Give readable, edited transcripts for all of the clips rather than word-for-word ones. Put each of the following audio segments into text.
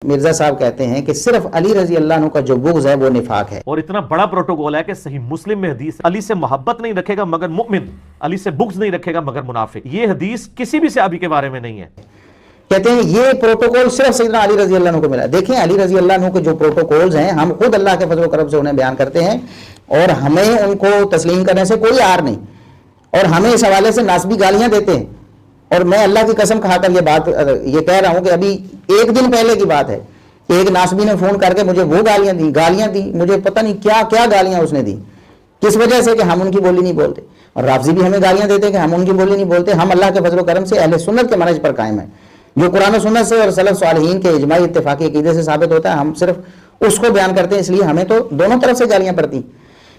مرزا صاحب کہتے ہیں کہ صرف علی رضی اللہ عنہ کا جو بغض ہے وہ نفاق ہے، اور اتنا بڑا پروٹوکول ہے کہ صحیح مسلم میں حدیث علی سے محبت نہیں رکھے گا مگر مؤمن، علی سے بغض نہیں رکھے گا مگر منافق۔ یہ حدیث کسی بھی صحابی کے بارے میں نہیں ہے۔ کہتے ہیں یہ پروٹوکول صرف سیدنا علی رضی اللہ عنہ کو ملا۔ دیکھیں علی رضی اللہ عنہ کے جو پروٹوکولز ہیں ہم خود اللہ کے فضل و کرم سے انہیں بیان کرتے ہیں، اور ہمیں ان کو تسلیم کرنے سے کوئی عار نہیں، اور ہمیں اس حوالے سے ناسبی گالیاں دیتے ہیں۔ اور میں اللہ کی قسم کھا کر یہ کہہ رہا ہوں کہ ابھی ایک دن پہلے کی بات ہے، ایک ناسبی نے فون کر کے مجھے وہ گالیاں دی، مجھے پتہ نہیں کیا کیا گالیاں اس نے دی، کس وجہ سے کہ ہم ان کی بولی نہیں بولتے۔ اور رافضی بھی ہمیں گالیاں دیتے ہیں کہ ہم ان کی بولی نہیں بولتے۔ ہم اللہ کے فضل و کرم سے اہل سنت کے منہج پر قائم ہیں، جو قرآن و سنت سے اور سلف صالحین کے اجماعی اتفاقی عقیدے سے ثابت ہوتا ہے، ہم صرف اس کو بیان کرتے ہیں، اس لیے ہمیں تو دونوں طرف سے گالیاں پڑتی۔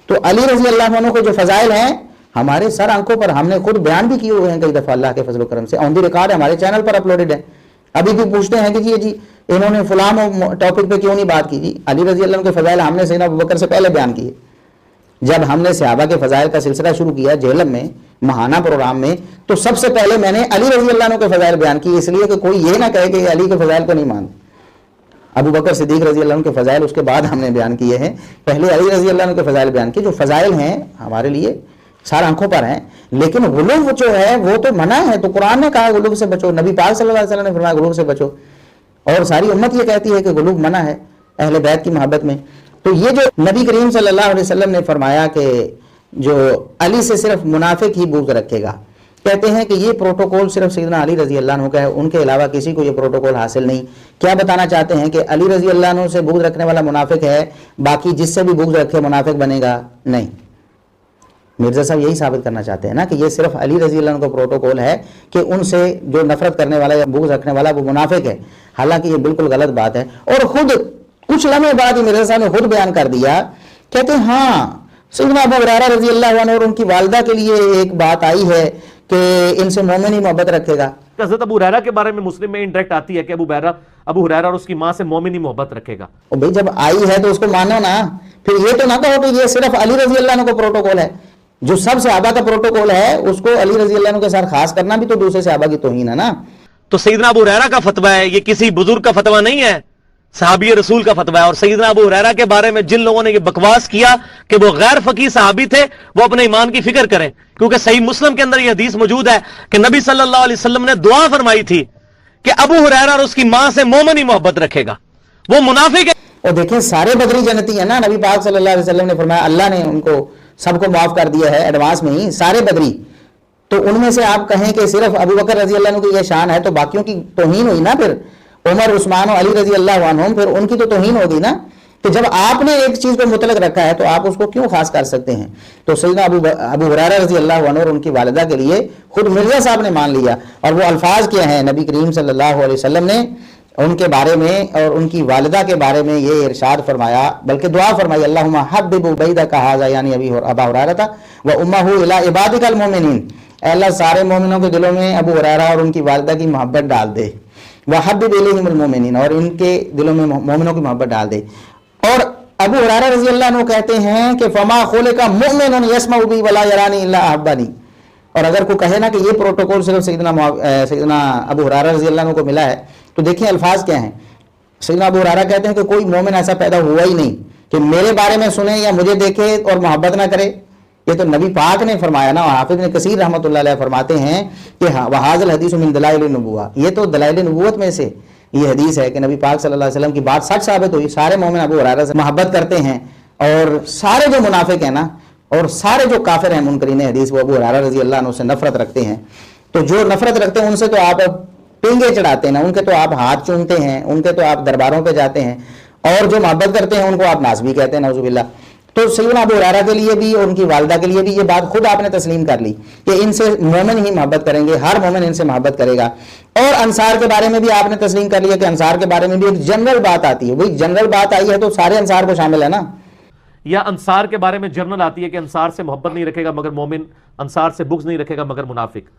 تو علی رضی اللہ عنہ کو جو فضائل ہیں ہمارے سر آنکھوں پر، ہم نے خود بیان بھی کیے ہوئے ہیں کئی دفعہ اللہ کے فضل و کرم سے، آن دی ریکارڈ ہمارے چینل پر اپلوڈڈ ہے۔ ابھی بھی پوچھتے ہیں کہ جی انہوں نے فلاں ٹاپک پہ کیوں نہیں بات کی؟ جی علی رضی اللہ عنہ کے فضائل ہم نے سیدنا ابوبکر سے پہلے بیان کیے۔ جب ہم نے صحابہ کے فضائل کا سلسلہ شروع کیا جہلم میں ماہانہ پروگرام میں، تو سب سے پہلے میں نے علی رضی اللہ عنہ کے فضائل بیان کی، اس لیے کہ کوئی یہ نہ کہے کہ علی کے فضائل کو نہیں مانتے۔ ابوبکر صدیق رضی اللہ عنہ کے فضائل اس کے بعد ہم نے بیان کیے ہیں، پہلے علی رضی اللہ عنہ کے فضائل بیان کیے۔ جو فضائل ہیں ہمارے لیے سارا آنکھوں پر ہیں، لیکن غلو جو ہے وہ تو منع ہے۔ تو قرآن نے کہا غلو سے بچو، نبی پاک صلی اللہ علیہ وسلم نے فرمایا غلو سے بچو، اور ساری امت یہ کہتی ہے کہ غلو منع ہے اہل بیت کی محبت میں۔ تو یہ جو نبی کریم صلی اللہ علیہ وسلم نے فرمایا کہ جو علی سے صرف منافق ہی بغض رکھے گا، کہتے ہیں کہ یہ پروٹوکول صرف سیدنا علی رضی اللہ عنہ کا ہے، ان کے علاوہ کسی کو یہ پروٹوکول حاصل نہیں۔ کیا بتانا چاہتے ہیں کہ علی رضی اللہ عنہ سے بغض رکھنے والا منافق ہے، باقی جس سے بھی بغض رکھے منافق بنے گا نہیں۔ مرزا صاحب یہی ثابت کرنا چاہتے ہیں نا کہ یہ صرف علی رضی اللہ عنہ کا پروٹوکول ہے کہ ان سے جو نفرت کرنے والا یا بغض رکھنے والا وہ منافق ہے، حالانکہ یہ بالکل غلط بات ہے۔ اور خود کچھ لمحے بعد ہی مرزا صاحب نے خود بیان کر دیا، کہتے ہیں ہاں سیدنا ابو ہریرہ رضی اللہ عنہ اور ان کی والدہ کے لیے ایک بات آئی ہے کہ ان سے مومن ہی محبت رکھے گا۔ حضرت ابو ہریرہ کے بارے میں مسلم میں انڈائریکٹ آتی ہے کہ ابو ہریرہ اور اس کی ماں سے مومن ہی محبت رکھے گا۔ اور بھئی جب آئی ہے تو اس کو مانو نا، پھر یہ تو نہ کہو کہ یہ صرف علی رضی اللہ عنہ کا پروٹوکول ہے۔ جو سب صحابہ کا پروٹوکول ہے اس کو علی رضی اللہ عنہ کے ساتھ خاص کرنا بھی تو دوسرے صحابہ کی توہین ہے نا۔ تو سیدنا ابو ہریرہ کا فتویٰ ہے، یہ کسی بزرگ کا فتویٰ نہیں ہے، صحابی رسول کا فتویٰ ہے۔ اور سیدنا ابو ہریرہ کے بارے میں جن لوگوں نے یہ بکواس کیا کہ وہ غیر فقیہ صحابی تھے، وہ اپنے ایمان کی فکر کریں، کیونکہ صحیح مسلم کے اندر یہ حدیث موجود ہے کہ نبی صلی اللہ علیہ وسلم نے دعا فرمائی تھی کہ ابو ہریرہ اور اس کی ماں سے مومن ہی محبت رکھے گا، وہ منافق ہے۔ اور دیکھیں سارے بدری جنتی ہیں نا، نبی پاک صلی اللہ علیہ وسلم نے فرمایا اللہ نے ان کو سب کو معاف کر دیا ہے ایڈوانس میں ہی، سارے بدری۔ تو ان میں سے آپ کہیں کہ صرف ابو بکر رضی اللہ عنہ کی یہ شان ہے تو باقیوں کی توہین ہوئی نا، پھر عمر عثمان و علی رضی اللہ عنہم، پھر ان کی تو توہین ہوگی نا۔ تو جب آپ نے ایک چیز کو مطلق رکھا ہے تو آپ اس کو کیوں خاص کر سکتے ہیں؟ تو سیدنا ابو ہریرہ رضی اللہ عنہ اور ان کی والدہ کے لیے خود مرزا صاحب نے مان لیا، اور وہ الفاظ کیا ہیں نبی کریم صلی اللہ علیہ وسلم نے ان کے بارے میں اور ان کی والدہ کے بارے میں یہ ارشاد فرمایا، بلکہ دعا فرمائی اللہم حبب عبیدک ھذا، یعنی ابا ہریرہ و امہ الی عبادک المؤمنین، اے اللہ سارے مومنوں کے دلوں میں ابو ہریرہ اور ان کی والدہ کی محبت ڈال دے، وحبب الیہم المؤمنین، اور ان کے دلوں میں مومنوں کی محبت ڈال دے۔ اور ابو ہریرہ رضی اللہ عنہ کہتے ہیں کہ فما خلق مؤمن یسمع بی ولا یرانی الا احبنی، اور اگر کوئی کہے نا کہ یہ پروٹوکول صرف سیدنا ابو ہریرہ رضی اللہ عنہ کو ملا ہے، تو دیکھیں الفاظ کیا ہیں۔ سیدنا ابو ہریرہ کہتے ہیں کہ کوئی مومن ایسا پیدا ہوا ہی نہیں کہ میرے بارے میں سنے یا مجھے دیکھے اور محبت نہ کرے۔ یہ تو نبی پاک نے فرمایا نا، حافظ ابن کثیر رحمۃ اللہ علیہ فرماتے ہیں کہ وہذا الحدیث من دلائل النبوہ، یہ تو دلائل نبوت میں سے یہ حدیث ہے کہ نبی پاک صلی اللہ علیہ وسلم کی بات سچ ثابت ہوئی، سارے مومن ابو ہریرہ سے محبت کرتے ہیں، اور سارے جو منافق ہیں نا اور سارے جو کافر ہیں منکرین حدیث وہ ابو ہریرہ رضی اللہ عنہ سے نفرت رکھتے ہیں۔ تو جو نفرت رکھتے ہیں ان سے تو آپ پینگے چڑھاتے ہیں نا، ان کے تو آپ ہاتھ چومتے ہیں، ان کے تو آپ درباروں پہ جاتے ہیں، اور جو محبت کرتے ہیں ان کو آپ ناسبی کہتے ہیں، نعوذ باللہ۔ تو سیدنا ابو ہریرہ کے لیے بھی اور ان کی والدہ کے لیے بھی یہ بات خود آپ نے تسلیم کر لی کہ ان سے مومن ہی محبت کریں گے، ہر مومن ان سے محبت کرے گا۔ اور انصار کے بارے میں بھی آپ نے تسلیم کر لیا کہ انصار کے بارے میں بھی ایک جنرل بات آتی ہے، وہی جنرل بات آئی ہے تو سارے انصار کو شامل ہے نا۔ یا انصار کے بارے میں جنرل آتی ہے کہ انصار سے محبت نہیں رکھے گا مگر مومن، انصار سے بغض نہیں رکھے گا مگر منافق۔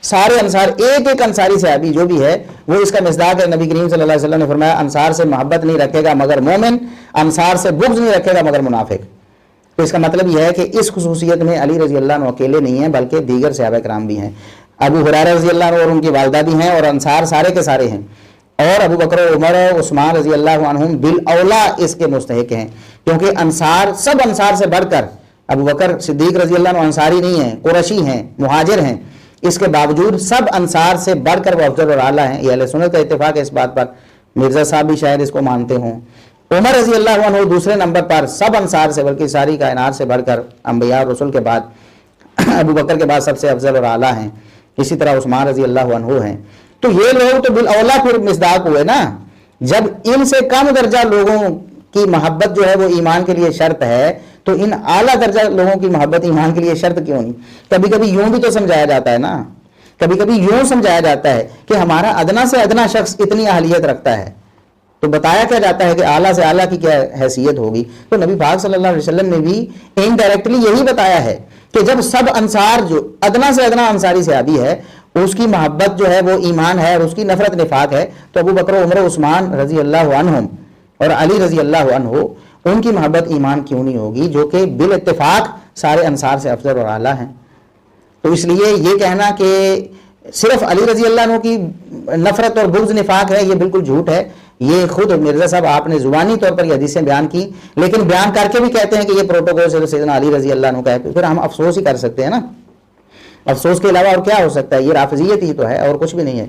سارے انصار، ایک ایک انصاری صحابی جو بھی ہے وہ اس کا مصداق ہے۔ نبی کریم صلی اللہ علیہ وسلم نے فرمایا انصار سے محبت نہیں رکھے گا مگر مومن، انصار سے بغض نہیں رکھے گا مگر منافق۔ تو اس کا مطلب یہ ہے کہ اس خصوصیت میں علی رضی اللہ عنہ اکیلے نہیں ہیں بلکہ دیگر صحابہ کرام بھی ہیں، ابو ہریرہ رضی اللہ عنہ اور ان کی والدہ بھی ہیں، اور انصار سارے کے سارے ہیں۔ اور ابو بکر و عمر و عثمان رضی اللہ عنہم بالاولا اس کے مستحق ہیں، کیونکہ انصار سب انصار سے بڑھ کر، ابو بکر صدیق رضی اللہ عنہ انصاری نہیں ہیں، قریشی ہیں، مہاجر ہیں، اس کے باوجود سب انصار سے بڑھ کر وہ افضل اور اعلیٰ ہیں۔ یہ اہل سنت کا اتفاق ہے اس بات پر، مرزا صاحب بھی شاید اس کو مانتے ہوں۔ عمر رضی اللہ عنہ دوسرے نمبر پر سب انصار سے بلکہ ساری کائنات سے بڑھ کر انبیاء اور رسول کے بعد ابو بکر کے بعد سب سے افضل اور اعلیٰ ہیں۔ اسی طرح عثمان رضی اللہ عنہ ہیں۔ تو یہ لوگ تو بالاولا پھر مصداق ہوئے نا، جب ان سے کم درجہ لوگوں کی محبت جو ہے وہ ایمان کے لیے شرط ہے، تو ان اعلیٰ درجہ لوگوں کی محبت ایمان کے لیے شرط کیوں نہیں؟ کبھی کبھی یوں بھی تو سمجھایا جاتا ہے نا، کبھی کبھی یوں سمجھایا جاتا ہے کہ ہمارا ادنا سے ادنا شخص اتنی اہلیت رکھتا ہے، تو بتایا کیا جاتا ہے کہ اعلیٰ سے اعلیٰ کی کیا حیثیت ہوگی۔ تو نبی پاک صلی اللہ علیہ وسلم نے بھی انڈائریکٹلی یہی بتایا ہے کہ جب سب انصار جو ادنا سے ادنا انصاری صحابی ہے اس کی محبت جو ہے وہ ایمان ہے اور اس کی نفرت نفاق ہے، تو ابو بکر و عمر و عثمان رضی اللہ عنہم اور علی رضی اللہ عنہ ان کی محبت ایمان کیوں نہیں ہوگی، جو کہ بالاتفاق سارے انصار سے افضل اور اعلیٰ ہیں۔ تو اس لیے یہ کہنا کہ صرف علی رضی اللہ عنہ کی نفرت اور بغض نفاق ہے، یہ بالکل جھوٹ ہے۔ یہ خود مرزا صاحب آپ نے زبانی طور پر یہ حدیثیں بیان کی، لیکن بیان کر کے بھی کہتے ہیں کہ یہ پروٹوکول صرف سیدنا علی رضی اللہ عنہ کا ہے، پھر ہم افسوس ہی کر سکتے ہیں نا، افسوس کے علاوہ اور کیا ہو سکتا ہے؟ یہ رافضیت ہی تو ہے اور کچھ بھی نہیں ہے۔